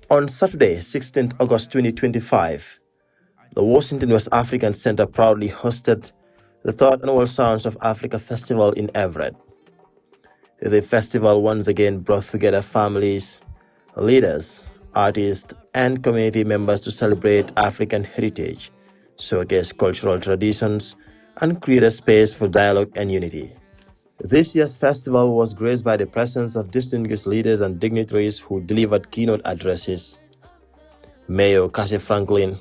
On Saturday, 16th August 2025, the Washington West African Center proudly hosted the third annual Sounds of Africa Festival in Everett. The festival once again brought together families, leaders, artists, and community members to celebrate African heritage, showcase cultural traditions, and create a space for dialogue and unity. This year's festival was graced by the presence of distinguished leaders and dignitaries who delivered keynote addresses. Mayor Cassie Franklin,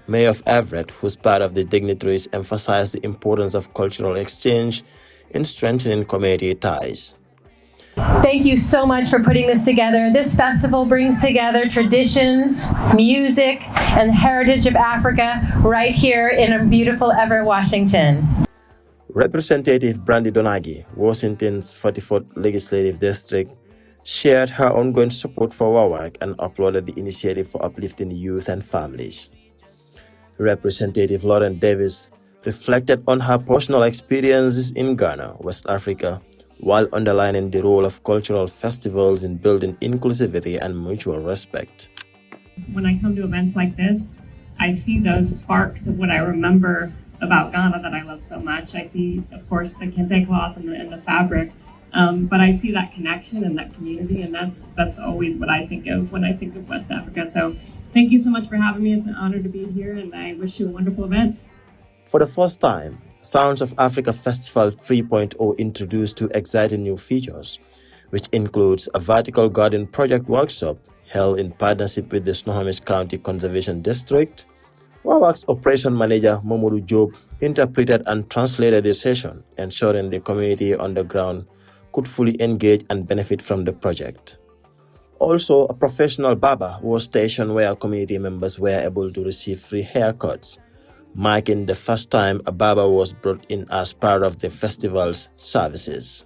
Mayor of Everett, who's part of the dignitaries, emphasized the importance of cultural exchange in strengthening community ties. Thank you so much for putting this together. This festival brings together traditions, music, and the heritage of Africa right here in beautiful Everett, Washington. Representative Brandy Donagi, Washington's 44th Legislative District, shared her ongoing support for WAWAC and applauded the initiative for uplifting youth and families. Representative Lauren Davis reflected on her personal experiences in Ghana, West Africa, while underlining the role of cultural festivals in building inclusivity and mutual respect. When I come to events like this, I see those sparks of what I remember about Ghana that I love so much. I see, of course, the kente cloth and the fabric, but I see that connection and that community, and that's always what I think of when I think of West Africa. So thank you so much for having me. It's an honor to be here, and I wish you a wonderful event. For the first time, Sounds of Africa Festival 3.0 introduced two exciting new features, which includes a vertical garden project workshop held in partnership with the Snohomish County Conservation District. WAWAC's Operation Manager Momodu Job interpreted and translated the session, ensuring the community on the ground could fully engage and benefit from the project. Also, a professional barber was stationed where community members were able to receive free haircuts, marking the first time a barber was brought in as part of the festival's services.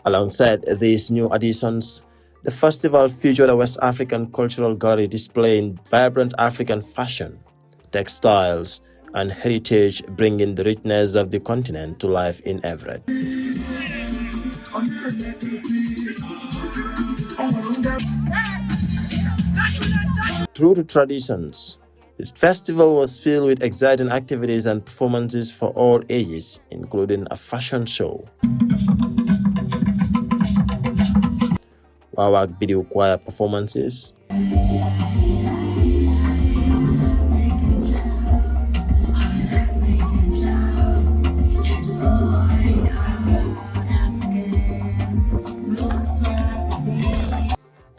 Alongside these new additions, the festival featured a West African cultural gallery displaying vibrant African fashion, textiles, and heritage, bringing the richness of the continent to life in Everett. True to traditions, the festival was filled with exciting activities and performances for all ages, including a fashion show, WAWAC video choir performances,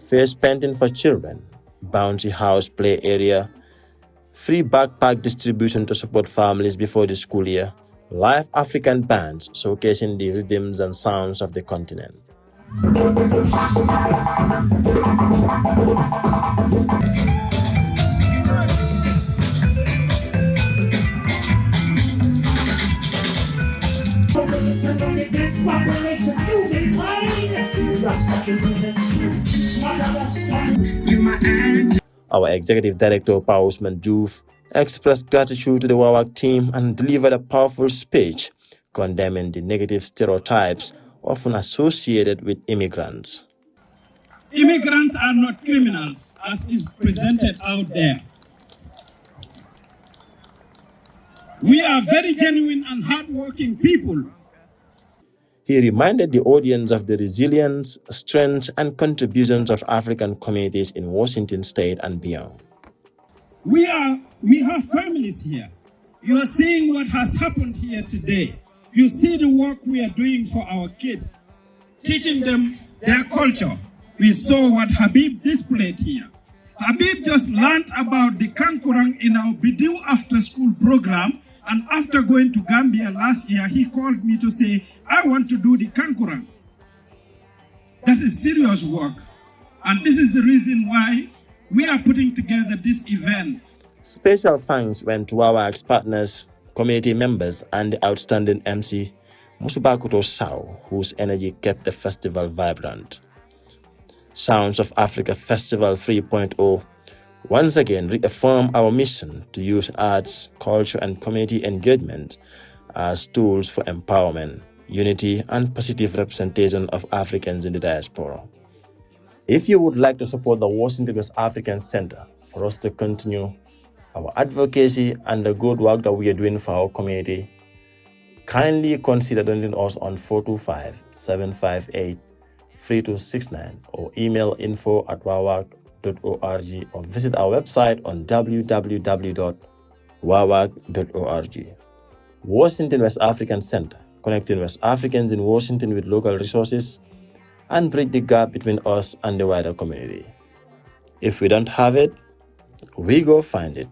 face painting for children, bouncy house play area, free backpack distribution to support families before the school year, live African bands showcasing the rhythms and sounds of the continent. Our executive director, Paus Mandjouf, expressed gratitude to the WAWAC team and delivered a powerful speech condemning the negative stereotypes often associated with immigrants. Immigrants are not criminals, as is presented out there. We are very genuine and hardworking people. He reminded the audience of the resilience, strength, and contributions of African communities in Washington state and beyond. We have families here. You are seeing what has happened here today. You see the work we are doing for our kids, teaching them their culture. We saw what Habib displayed here. Habib just learned about the Kankurang in our Bidiu after-school program, and after going to Gambia last year, he called me to say, I want to do the Kankurang. That is serious work, and this is the reason why we are putting together this event. Special thanks went to our ex-partners, community members, and the outstanding MC, Musubakuto Sao, whose energy kept the festival vibrant. Sounds of Africa Festival 3.0 once again reaffirm our mission to use arts, culture, and community engagement as tools for empowerment, unity, and positive representation of Africans in the diaspora. If you would like to support the Washington West African Center for us to continue our advocacy and the good work that we are doing for our community, kindly consider donating us on 425-758-3269 or email info@wawak.org or visit our website on www.wawak.org. Washington West African Center, connecting West Africans in Washington with local resources and bridge the gap between us and the wider community. If we don't have it, we go find it.